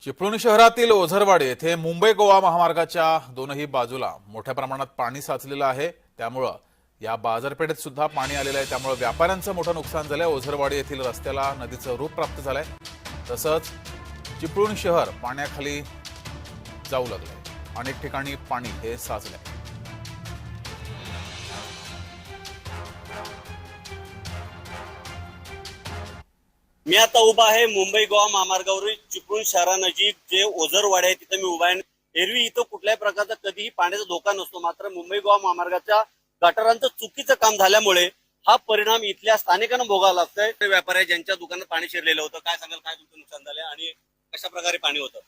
चिपळूण शहरातील ओझरवाडी येथे मुंबई गोवा महामार्गाच्या दोनही बाजूला मोठ्या प्रमाणात पाणी साचलेलं आहे। त्यामुळे या बाजारपेठेत सुद्धा पाणी आलेलं आहे। त्यामुळे व्यापाऱ्यांचं मोठं नुकसान झालंय। ओझरवाडी येथील रस्त्याला नदीचं रूप प्राप्त झालंय। तसंच चिपळूण शहर पाण्याखाली जाऊ लागलंय। अनेक ठिकाणी पाणी हे साचलंय। मी आता उभा आहे मुंबई गोवा महामार्गावरील चिपळूण शहरानजीक जे ओझरवाडी आहे तिथे मी उभा आहे। एरवी इथं कुठल्याही प्रकारचा कधीही पाण्याचा धोका नसतो, मात्र मुंबई गोवा महामार्गाच्या गटारांचं चुकीचं काम झाल्यामुळे हा परिणाम इथल्या स्थानिकांना भोगावा लागतोय। व्यापारी ज्यांच्या दुकानात पाणी शिरलेलं होतं, काय सांगाल, काय तुमचं नुकसान झालंय आणि कशा प्रकारे पाणी होतं?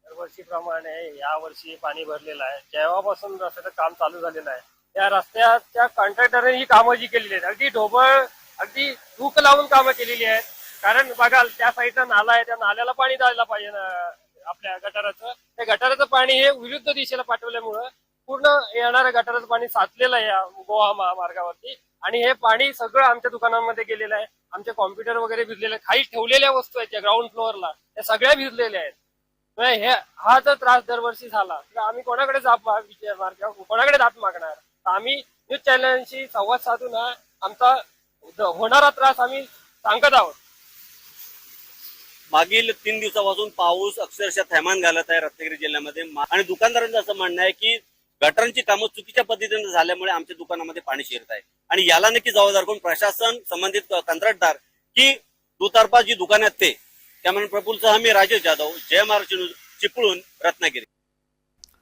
दरवर्षीप्रमाणे यावर्षी पाणी भरलेलं आहे। जेव्हापासून रस्त्याचं काम चालू झालेलं आहे त्या रस्त्याच्या कॉन्ट्रॅक्टरने ही कामं जी केलेली आहेत, अगदी ढोबळ अगदी धूक लावून कामं केलेली आहेत। कारण बघाल त्या साईडचा नाला आहे, त्या नाल्याला पाणी द्यायला पाहिजे आपल्या गटाराचं। त्या गटाराचं पाणी हे विरुद्ध दिशेला पाठवल्यामुळं पूर्ण येणाऱ्या गटाराचं पाणी साचलेलं आहे या गोवा महामार्गावरती। आणि हे पाणी सगळं आमच्या दुकानांमध्ये गेलेलं आहे। आमचे कॉम्प्युटर वगैरे भिजलेले आहेत, खाली ठेवलेल्या वस्तू आहेत ग्राउंड फ्लोअरला त्या सगळ्या भिजलेल्या आहेत। हा जर त्रास दरवर्षी झाला तर आम्ही कोणाकडे कोणाकडे जात मागणार? आम्ही न्यूज चॅनलशी संवाद साधून हा आमचा होणारा त्रास आम्ही सांगत आहोत। मागील 3 दिवसापासून पाऊस अक्षरशः थैमान घालत आहे रत्नागिरी जिल्ह्यामध्ये आणि दुकानदारांचं असं म्हणणं आहे की गटारांची कामं चुकीच्या पद्धतीने झाल्यामुळे आमच्या दुकानामध्ये पाणी शिरत आहे आणि याला नक्की जबाबदार कोण? प्रशासन, संबंधित कंत्राटदार की दुतर्फा जी दुकाने आहेत ते? त्यामुळे प्रफुल्ल सह मी राजेश जाधव, जय महाराष्ट्र न्यूज, चिपळूण, रत्नागिरी।